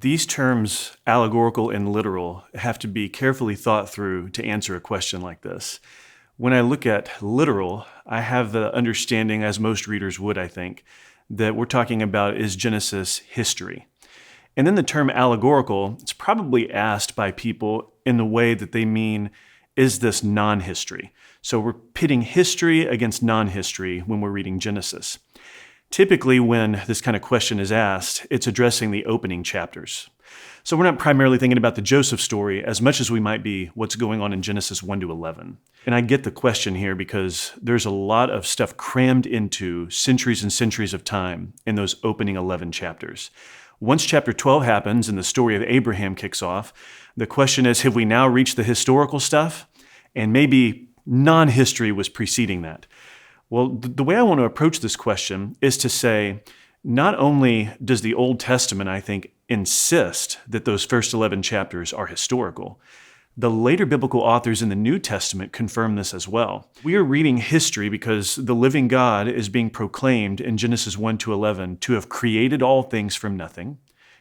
These terms, allegorical and literal, have to be carefully thought through to answer a question like this. When I look at literal, I have the understanding, as most readers would, I think, that we're talking about is Genesis history. And then the term allegorical, it's probably asked by people in the way that they mean, is this non-history? So we're pitting history against non-history when we're reading Genesis. Typically, when this kind of question is asked, it's addressing the opening chapters. So we're not primarily thinking about the Joseph story as much as we might be what's going on in Genesis 1 to 11. And I get the question here because there's a lot of stuff crammed into centuries and centuries of time in those opening 11 chapters. Once chapter 12 happens and the story of Abraham kicks off, the question is, have we now reached the historical stuff? And maybe non-history was preceding that. Well, the way I want to approach this question is to say, not only does the Old Testament, I think, insist that those first 11 chapters are historical, the later biblical authors in the New Testament confirm this as well. We are reading history because the living God is being proclaimed in Genesis 1 to 11 to have created all things from nothing,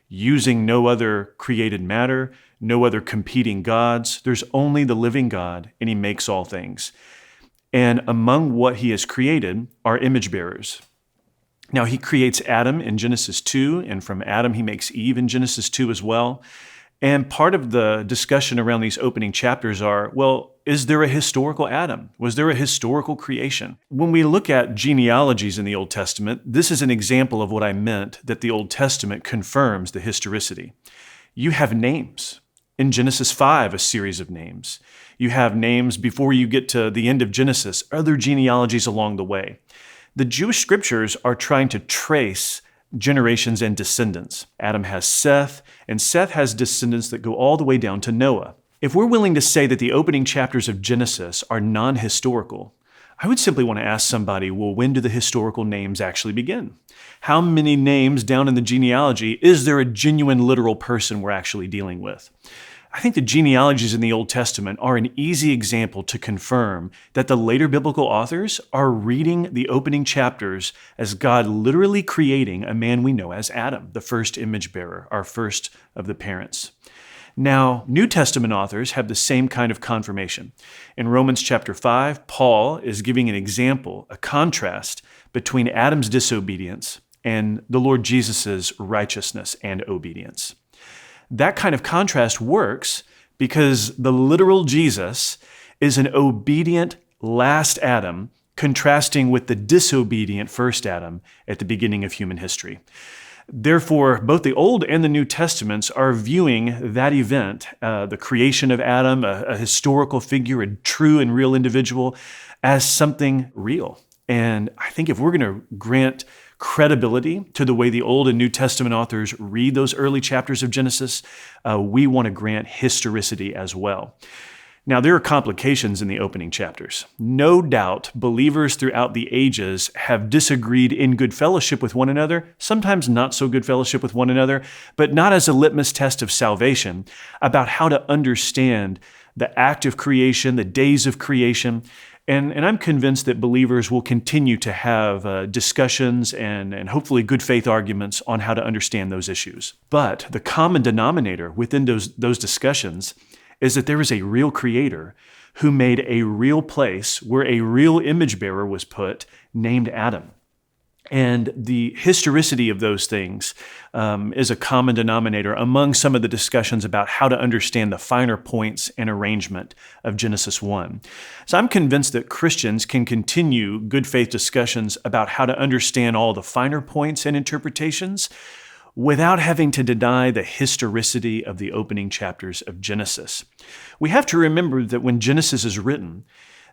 using no other created matter, no other competing gods. There's only the living God, and he makes all things. And among what he has created are image bearers. Now, he creates Adam in Genesis 2, and from Adam he makes Eve in Genesis 2 as well. And part of the discussion around these opening chapters are, well, is there a historical Adam? Was there a historical creation? When we look at genealogies in the Old Testament, this is an example of what I meant, that the Old Testament confirms the historicity. You have names. In Genesis 5, a series of names. You have names before you get to the end of Genesis, other genealogies along the way. The Jewish scriptures are trying to trace generations and descendants. Adam has Seth, and Seth has descendants that go all the way down to Noah. If we're willing to say that the opening chapters of Genesis are non-historical, I would simply want to ask somebody, well, when do the historical names actually begin? How many names down in the genealogy is there a genuine literal person we're actually dealing with? I think the genealogies in the Old Testament are an easy example to confirm that the later biblical authors are reading the opening chapters as God literally creating a man we know as Adam, the first image bearer, our first of the parents. Now, New Testament authors have the same kind of confirmation. In Romans chapter 5, Paul is giving an example, a contrast between Adam's disobedience and the Lord Jesus' righteousness and obedience. That kind of contrast works because the literal Jesus is an obedient last Adam contrasting with the disobedient first Adam at the beginning of human history. Therefore, both the Old and the New Testaments are viewing that event, the creation of Adam, a historical figure, a true and real individual, as something real. And I think if we're going to grant credibility to the way the Old and New Testament authors read those early chapters of Genesis, we want to grant historicity as well. Now, there are complications in the opening chapters. No doubt, believers throughout the ages have disagreed in good fellowship with one another, sometimes not so good fellowship with one another, but not as a litmus test of salvation, about how to understand the act of creation, the days of creation. And I'm convinced that believers will continue to have discussions and hopefully good faith arguments on how to understand those issues. But the common denominator within those discussions is that there is a real creator who made a real place where a real image bearer was put named Adam. And the historicity of those things is a common denominator among some of the discussions about how to understand the finer points and arrangement of Genesis 1. So I'm convinced that Christians can continue good faith discussions about how to understand all the finer points and interpretations without having to deny the historicity of the opening chapters of Genesis. We have to remember that when Genesis is written,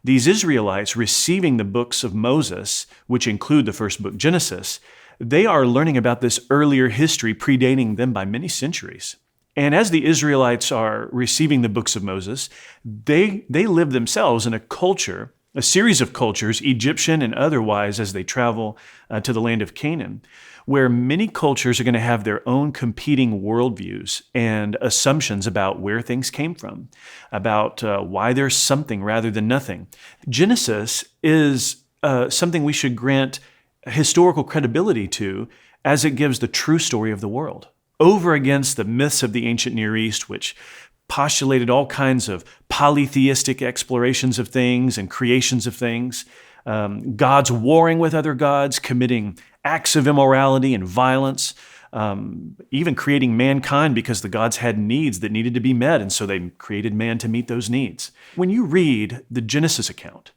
these Israelites receiving the books of Moses, which include the first book, Genesis, they are learning about this earlier history predating them by many centuries. And as the Israelites are receiving the books of Moses, they live themselves in a culture, a series of cultures, Egyptian and otherwise, as they travel to the land of Canaan, where many cultures are going to have their own competing worldviews and assumptions about where things came from, about why there's something rather than nothing. Genesis is something we should grant historical credibility to as it gives the true story of the world. over against the myths of the ancient Near East, which postulated all kinds of polytheistic explorations of things and creations of things, gods warring with other gods, committing acts of immorality and violence, even creating mankind because the gods had needs that needed to be met, and so they created man to meet those needs. When you read the Genesis account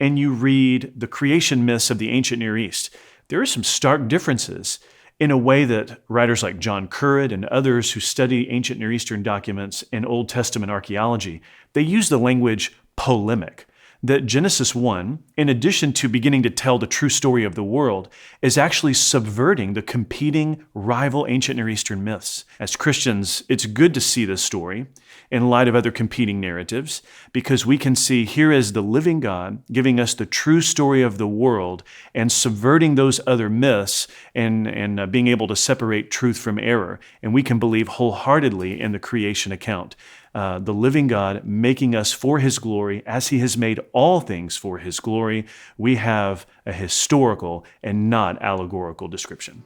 and you read the creation myths of the ancient Near East, there are some stark differences in a way that writers like John Currid and others who study ancient Near Eastern documents and Old Testament archaeology, they use the language polemic. That Genesis 1, in addition to beginning to tell the true story of the world, is actually subverting the competing rival ancient Near Eastern myths. As Christians, it's good to see this story in light of other competing narratives, because we can see here is the living God giving us the true story of the world and subverting those other myths and being able to separate truth from error. And we can believe wholeheartedly in the creation account. The living God making us for His glory, as He has made all things for His glory. We have a historical and not allegorical description.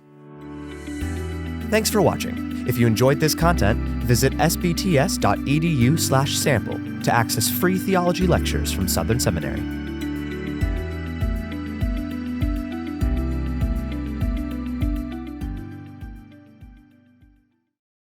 Thanks for watching. If you enjoyed this content, visit sbts.edu/sample to access free theology lectures from Southern Seminary.